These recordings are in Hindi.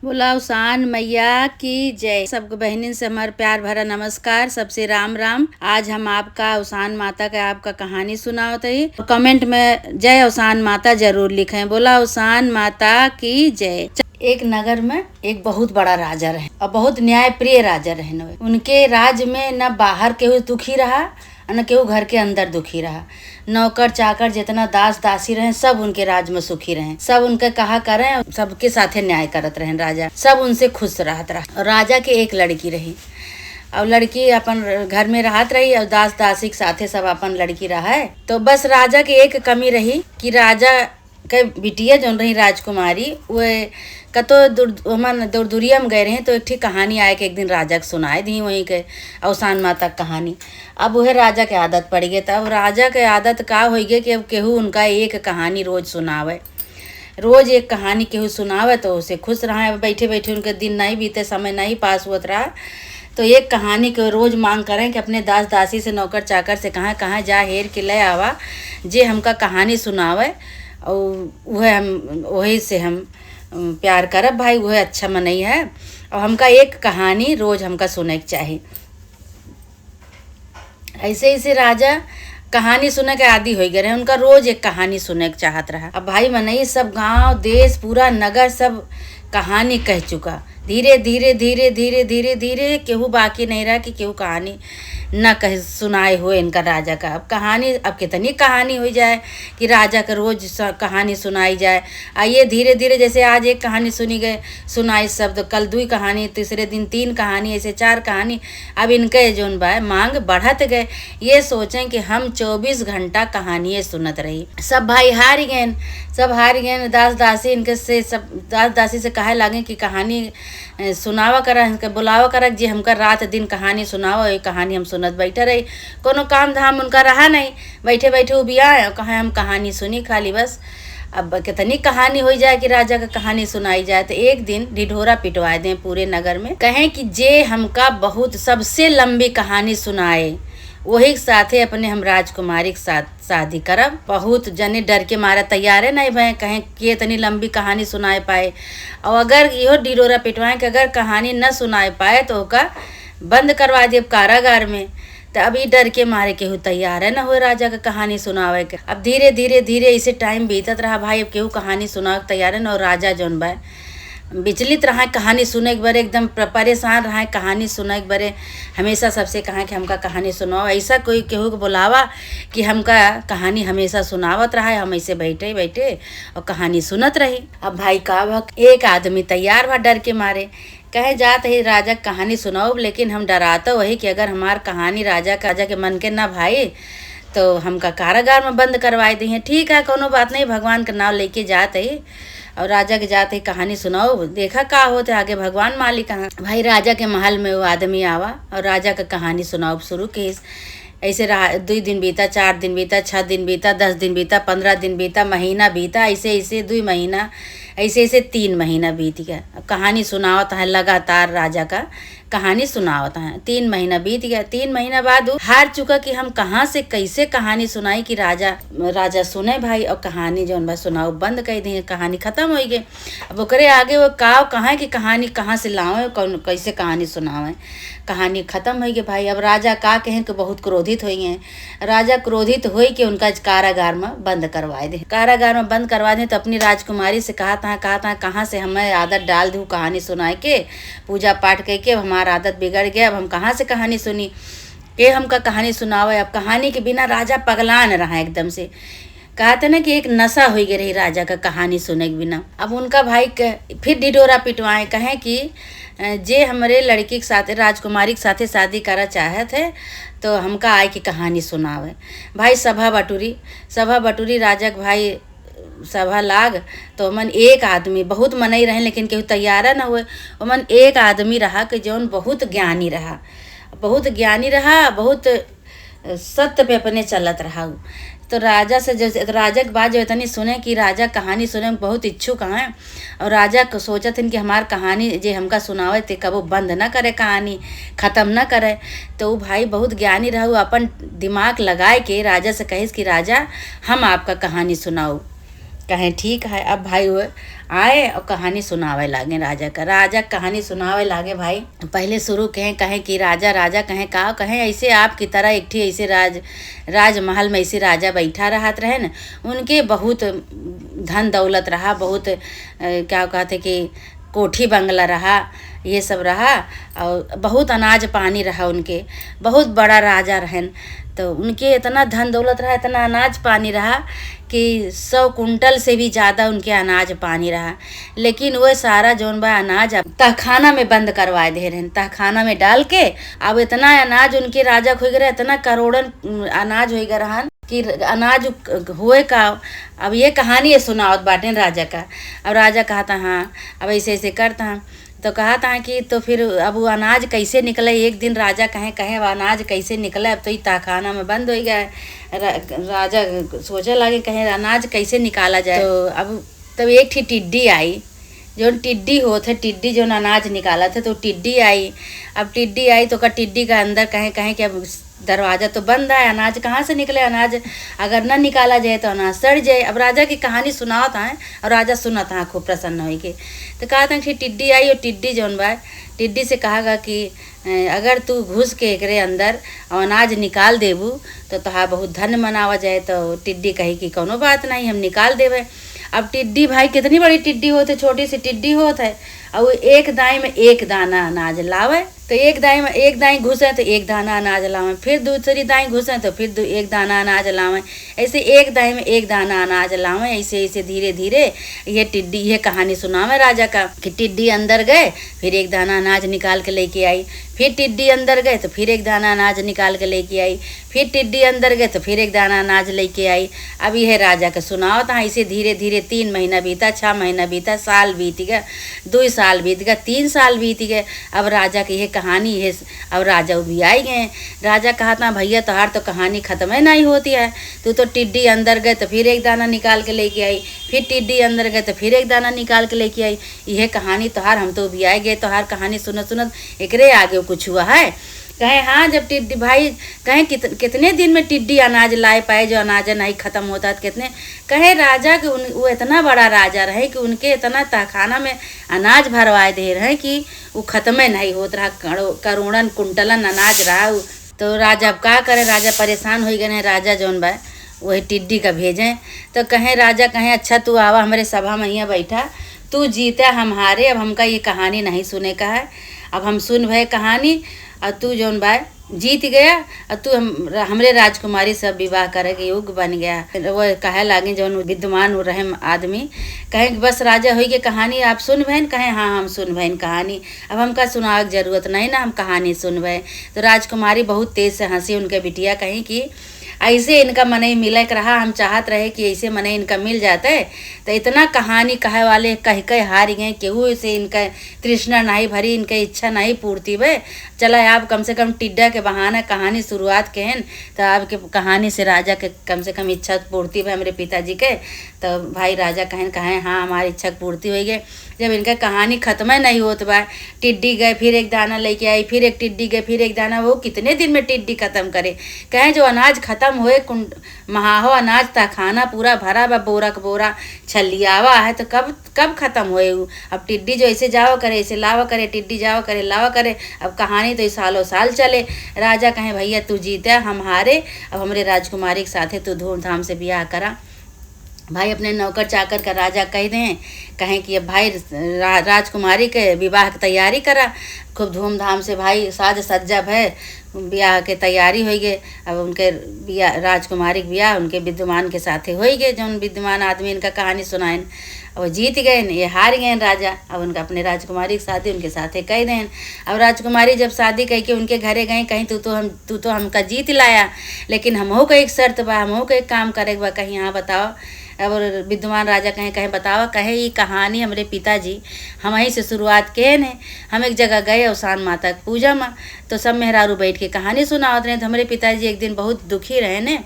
बोला उसान मैया की जय। सबको बहनिन से हमारा प्यार भरा नमस्कार। सबसे राम राम। आज हम आपका उसान माता का आपका कहानी सुनावत ही। कमेंट में जय उसान माता जरूर लिखें। बोला उसान माता की जय। एक नगर में एक बहुत बड़ा राजा रहे और बहुत न्याय प्रिय राजा रहे। उनके राज में न बाहर केहू दुखी रहा न केहू घर के अंदर दुखी रहा। नौकर चाकर जितना दास दासी रहे सब उनके राज में सुखी रहे। सब उनके कहा करें, सबके साथे न्याय करत रहे। राजा सब उनसे खुश रहत रहा। और राजा के एक लड़की रही और लड़की अपन घर में रहत रही और दास दासी के साथे सब अपन लड़की रहा है। तो बस राजा के एक कमी रही कि राजा के बिटिया जो रही राजकुमारी वे कतो दूर दूरिया में गए रहे। तो एक ठीक कहानी आए कि एक दिन राजा के सुनाए दी वहीं के अवसान माता कहानी। अब वह राजा के आदत पड़ गई। तब राजा के आदत का हो गई कि अब केहू उनका एक कहानी रोज सुनावे। रोज एक कहानी केहू सुनावे तो उसे खुश रहा। बैठे बैठे उनके दिन नहीं बीते, समय नहीं पास होत रहा। तो एक कहानी के रोज मांग करें कि अपने दास दासी से नौकर चाकर से कहाँ कहाँ जा हेर के ले आवा जे हमका कहानी सुनावे और वह हम वही से हम प्यार करब भाई। वह अच्छा मनई है और हमका एक कहानी रोज हमका सुने के चाही। ऐसे ऐसे राजा कहानी सुने के आदि हो गए रहे। उनका रोज एक कहानी सुने के चाहत रहा। अब भाई मनई सब गांव देश पूरा नगर सब कहानी कह चुका। धीरे धीरे धीरे धीरे धीरे धीरे केहू बाकी नहीं रहा कि केहू कहानी न कह सुनाए हुए इनका राजा का। अब कहानी अब कितनी कहानी हो जाए कि राजा का रोज कहानी सुनाई जाए। आइए धीरे धीरे जैसे आज एक कहानी सुनी गए सुनाई शब्द, कल 2 कहानी, तीसरे दिन 3 कहानी, ऐसे 4 कहानी। अब इनके जोन बा मांग बढ़त गए। ये सोचें कि हम 24 घंटा कहानियाँ सुनत रही। सब भाई हार गए, सब हार गए। दास दासी इनके से सब दास दासी से कहे लागे कि कहानी सुनावा करा, इनके बुलावा करा जी हमका रात दिन कहानी सुनावा। ये कहानी हम सुनत बैठे रही। कोनो काम धाम उनका रहा नहीं, बैठे बैठे उबिया कहे हम कहानी सुनी खाली बस। अब कितनी कहानी हो जाए कि राजा का कहानी सुनाई जाए। तो एक दिन ढिढोरा पिटवा दें पूरे नगर में, कहें कि जे हमका बहुत सबसे लंबी कहानी सुनाए वही साथे अपने हम राजकुमारी के साथ शादी करब। बहुत जने डर के मारे तैयार है नहीं भाई, कहें कि इतनी लंबी कहानी सुनाए पाए। और अगर इहो ढिढोरा पिटवाएं कि अगर कहानी न सुनाए पाए तो ओका बंद करवा दिए कारागार में। तो अभी डर के मारे केहू तैयार है न हो राजा का कहानी सुनावे के। अब धीरे धीरे धीरे इसे टाइम बीतत रहा भाई। अब केहू कहानी सुनावे तैयार है न। और राजा जौन बा विचलित रहा कहानी सुने के बारे, एकदम परेशान रहा कहानी सुने के बारे। हमेशा सबसे कहा कि हमका कहानी सुनाओ। ऐसा कोई केहू को बुलावा कि हमका कहानी हमेशा सुनावत रहा। हम ऐसे बैठे बैठे और कहानी सुनत रही। अब भाई का भक एक आदमी तैयार बा डर के मारे, कहे जात है राजा कहानी सुनाओ। लेकिन हम डराता वही कि अगर हमार कहानी राजा के मन के ना भाई तो हमका कारागार में बंद करवाए दी है। ठीक है कोनो बात नहीं, भगवान का नाम लेके जात है और राजा के जाते कहानी सुनाओ, देखा का होते आगे भगवान मालिक कहाँ। भाई राजा के महल में वो आदमी आवा और राजा का कहानी सुनाओ शुरू की। ऐसे 2 दिन बीता, 4 दिन बीता, 6 दिन बीता, 10 दिन बीता, 15 दिन बीता, महीना बीता। ऐसे ऐसे 2 महीना, ऐसे ऐसे 3 महीना बीत गया। कहानी सुनावता है लगातार राजा का कहानी सुनावता है। 3 महीना बीत गया। 3 महीना बाद हार चुका कि हम कहाँ से कैसे कहानी सुनाई कि राजा सुने भाई। और कहानी जो बा सुनाओ बंद कर दी, कहानी खत्म हो गई। अब ओकरे आगे वो काव कहाँ की कहानी कहाँ से लावे, कैसे कहानी सुनावे। कहानी खत्म हो गई भाई। अब राजा का कहें कि बहुत क्रोधित हुई हैं। राजा क्रोधित हुई कि उनका कारागार में बंद करवाए दे। कारागार में बंद करवा दे तो अपनी राजकुमारी से कहा था कहाँ से हमें आदत डाल दूँ कहानी सुनाए के, पूजा पाठ करके हमारा आदत बिगड़ गया। अब हम कहाँ से कहानी सुनी के हमका कहानी सुनावे। अब कहानी के बिना राजा पगलान रहा एकदम से। कहते ना कि एक नशा हो गई रही राजा का कहानी सुने के बिना। अब उनका भाई फिर ढिढोरा पिटवाए, कहें कि जे हमारे लड़की के साथ राजकुमारी के साथे शादी करा चाहत है तो हमका आए की कहानी सुनावे। भाई सभा बटूरी राजा के भाई सभा लाग। तो मन एक आदमी बहुत मनई रहे लेकिन केहू तैयार न हुए। मन एक आदमी रहा कि जौन बहुत ज्ञानी रहा, बहुत सत्य पे अपने चलत रहा। तो राजा से राजा के बाद जो इतनी सुने कि राजा कहानी सुने में बहुत इच्छुक हैं और राजा को सोचत हन कि हमार कहानी जे हमका सुनावे ते कबो बंद ना करे, कहानी ख़त्म ना करे। तो वो भाई बहुत ज्ञानी रहा, अपन दिमाग लगाए के राजा से कहिस कि राजा हम आपका कहानी सुनाओ। कहें ठीक है। अब भाई वो आए और कहानी सुनावे लागे राजा का। राजा कहानी सुनावे लागे भाई। पहले शुरू कहें कि राजा राजा कहें ऐसे आपकी तरह एक ठी ऐसे राजमहल में ऐसे राजा बैठा रहत रहे न। उनके बहुत धन दौलत रहा, बहुत क्या कहते कि कोठी बंगला रहा, ये सब रहा, और बहुत अनाज पानी रहा उनके। बहुत बड़ा राजा रहन, तो उनके इतना धन दौलत रहा, इतना अनाज पानी रहा कि 100 कुंटल से भी ज़्यादा उनके अनाज पानी रहा। लेकिन वह सारा जौन बा अनाज अब तहखाना में बंद करवाए दे रहे, तहखाना में डाल के। अब इतना अनाज उनके राजा हो गए, इतना करोड़न अनाज हो गए रहन कि अनाज हुए का। अब ये कहानी है सुनावत बाटे राजा का। अब राजा कहता हाँ अब ऐसे ऐसे करता हाँ, तो कहा था कि तो फिर अब वो अनाज कैसे निकले। एक दिन राजा कहें वो अनाज कैसे निकले, अब तो ये तहखाना में बंद हो गया है। राजा सोचे लगे कहें अनाज कैसे निकाला जाए। तो अब तब एक थी टिड्डी आई, जो टिड्डी होते, टिड्डी जो अनाज निकाला थे, तो टिड्डी आई। अब टिड्डी आई तो टिड्डी का अंदर कहें कि अब दरवाज़ा तो बंद है, अनाज कहाँ से निकले, अनाज अगर न निकाला जाए तो अनाज सड़ जाए। अब राजा की कहानी सुनाओ था और राजा सुना था खूब प्रसन्न हो के। तो कहा था कि टिड्डी आई, और टिड्डी जौन बा टिड्डी से कहागा कि अगर तू घुस के एकरे अंदर और अनाज निकाल देबू तो तोहार बहुत धन मनावा जाए। तो टिड्डी कही कि कोनो बात नहीं, हम निकाल देवे। अब टिड्डी भाई कितनी बड़ी टिड्डी होते, छोटी सी टिड्डी होत है, और वो एक दाई में एक दाना अनाज लावे। तो एक दाई घुसे तो एक दाना अनाज लावे, फिर दूसरी दाई घुसे तो फिर एक दाना अनाज लावे। ऐसे एक दाई में एक दाना अनाज लावे। ऐसे ऐसे धीरे धीरे ये टिड्डी, ये कहानी सुनावे राजा का कि टिड्डी अंदर गए, फिर एक दाना अनाज निकाल के लेके आई। फिर टिड्डी अंदर गए तो फिर एक दाना अनाज निकाल के लेके आई। फिर टिड्डी अंदर गए तो फिर एक दाना अनाज लेके आई। अब यह राजा का सुनाओ था। ऐसे धीरे धीरे 3 महीना बीता, 6 महीना बीता, साल बीत गया, 2 साल बीत गया, 3 साल बीत गए। अब राजा की यह कहानी है। अब राजा भी आई गए। राजा कहा था भैया तोहार तो कहानी ख़त्म ही नहीं होती है। तू तो टिड्डी अंदर गए तो फिर एक दाना निकाल के लेके आई, फिर टिड्डी अंदर गए तो फिर एक दाना निकाल के लेके आई। यह कहानी तोहार, हम तो भी आए गए तोहार कहानी सुनत सुनत, एकरे आगे कुछ हुआ है। कहे हाँ, जब टिड्डी भाई कहें कितने दिन में टिड्डी अनाज लाए पाए, जो अनाज नहीं ख़त्म होता कितने। कहे राजा कि वो इतना बड़ा राजा रहे कि उनके इतना तहखाना में अनाज भरवाए दे रहे कि वो ख़त्म नहीं होता रहा, करोड़न कुंटलन अनाज रहा। तो राजा अब क्या करे, राजा परेशान हो गए हैं। राजा जौन बा वही टिड्डी का भेजें। तो कहें राजा कहें अच्छा तू आवा हमारे सभा में यहाँ बैठा, तू जीता हम हारे, अब हमका ये कहानी नहीं सुने का है, अब हम सुन भय कहानी। और तू जौन बा जीत गया, और तू हमरे राजकुमारी सब विवाह करे के योग्य बन गया। वो कहे लागे जौन विद्वान रहे आदमी, कहें बस राजा हुई के कहानी आप सुन भैन। कहें हाँ हम सुन भैन कहानी, अब हमका सुनावे की जरूरत नहीं ना, हम कहानी सुन भय। तो राजकुमारी बहुत तेज से हंसी। उनके बिटिया कहीं कि ऐसे इनका मने मिले के रहा, हम चाहत रहे कि ऐसे मने इनका मिल जाते। तो इतना कहानी कहे वाले कह हार गए, केहू से इनका तृष्णा नहीं भरी, इनके इच्छा नहीं पूर्ति भे। चला आप कम से कम टिड्डा के बहाना कहानी शुरुआत के हैं, तो आपके कहानी से राजा के कम से कम इच्छा पूर्ति भे हमारे पिताजी के। तो भाई राजा कहें हाँ हमारी इच्छा पूर्ति हो गई। जब इनका कहानी ख़त्म नहीं होत बा, टिड्डी गए फिर एक दाना लेके आई, फिर एक टिड्डी गए फिर एक दाना, वो कितने दिन में टिड्डी ख़त्म करे। कहें जो अनाज ख़त्म होए, महाहो अनाज था खाना पूरा भरा बा, बोरा का बोरा छलियावा है, तो कब ख़त्म होए। अब टिड्डी जो ऐसे जाओ करे ऐसे लावा करे, टिड्डी जाओ करे लावा करे। अब कहानी तो सालों साल चले। राजा कहें भैया तू जीता हम हारे, अब हमारे राजकुमारी के साथे तू धूमधाम से ब्याह करा। भाई अपने नौकर चाकर का राजा कह दें, कहें कि अब भाई राजकुमारी के विवाह की तैयारी करा खूब धूमधाम से। भाई साज सज्जा भय ब्याह के तैयारी हो गए। अब उनके ब्याह, राजकुमारी के ब्याह उनके विद्वान के साथे हो गए, जो विद्वान आदमी इनका कहानी सुनाएन। अब जीत गए, ये हार गए राजा। अब उनका अपने राजकुमारी की शादी उनके साथे कह दें। अब राजकुमारी जब शादी कह के उनके घरे गए, कहीं तू तो हमका जीत लाया, लेकिन हमहू का एक शर्त बा, हमहू का एक काम करे बा, कहीं यहाँ बताओ। अब विद्वान राजा कहें बतावा। कहे ये कहानी हमारे पिताजी हम वहीं से शुरुआत किए ने। हम एक जगह गए अवसान माता की पूजा में, तो सब मेहरारू बैठ के कहानी सुनावत रहे। तो हमारे पिताजी एक दिन बहुत दुखी रहे ने,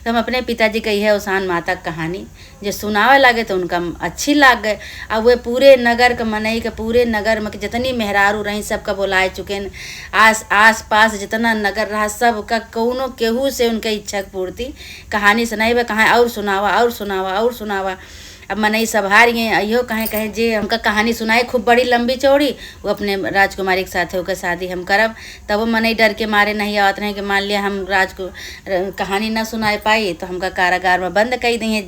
तो हम अपने पिताजी कही है अवसान माता की कहानी जो सुनावे लगे, तो उनका अच्छी लाग गए। अब वे पूरे नगर के मनई के, पूरे नगर में जितनी मेहरारू रही सबका बुलाए चुके न। आस पास जितना नगर रहा सबका कौनो केहू से उनके इच्छा पूर्ति कहानी सुनाई बा। कहाँ और सुनावा और सुनावा और सुनावा। अब मनई सब हार गए। अयो कहे कहे जे हमका कहानी सुनाए खूब बड़ी लंबी चौड़ी, वो अपने राजकुमारी के साथ होकर शादी हम करब। तब वो मनई डर के मारे नहीं आवत रहे कि मान लिया हम कहानी ना सुनाए पाई तो हमका कारागार में बंद कर दिए,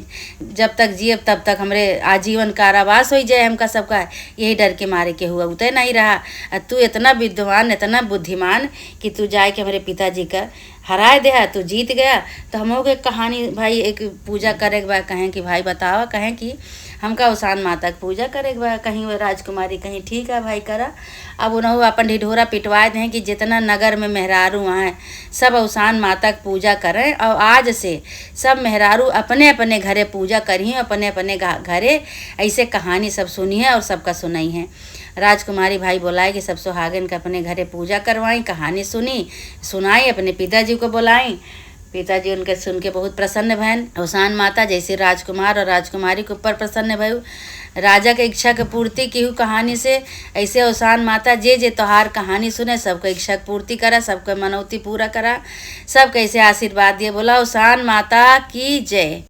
जब तक जियब तब तक हमरे आजीवन कारावास हो जाए हमका सबका। यही डर के मारे के हुआ उतने नहीं रहा। तू इतना विद्वान इतना बुद्धिमान कि तू जाए के हमारे पिताजी का हराए दे, तू जीत गया। तो हम लोग एक कहानी भाई एक पूजा करे के बा। कहें कि भाई बतावा, कहें कि हमका उसान माता की पूजा करे के बा। कहीं वो राजकुमारी कहीं ठीक है भाई करा। अब उन्होंने अपन ढिढोरा पिटवाए दें कि जितना नगर में मेहरारू वहाँ सब उसान माता की पूजा करें, और आज से सब मेहरारू अपने अपने घरे पूजा करी हैं, अपने अपने घरे ऐसे कहानी सब सुनी है और सबका सुनाई है। राजकुमारी भाई बोलाए कि सब सुहागन का अपने घरे पूजा करवाई, कहानी सुनाई, अपने पिताजी को बुलाई। पिताजी उनके सुन के बहुत प्रसन्न भैन। उसान माता जैसे राजकुमार और राजकुमारी के ऊपर प्रसन्न भयु, राजा के इच्छा के पूर्ति की कहानी से, ऐसे उसान माता जे जे तोहार कहानी सुने सबको इच्छा पूर्ति करा, सबको मनौती पूरा करा, सब कैसे आशीर्वाद दिए। बोला उसान माता की जय।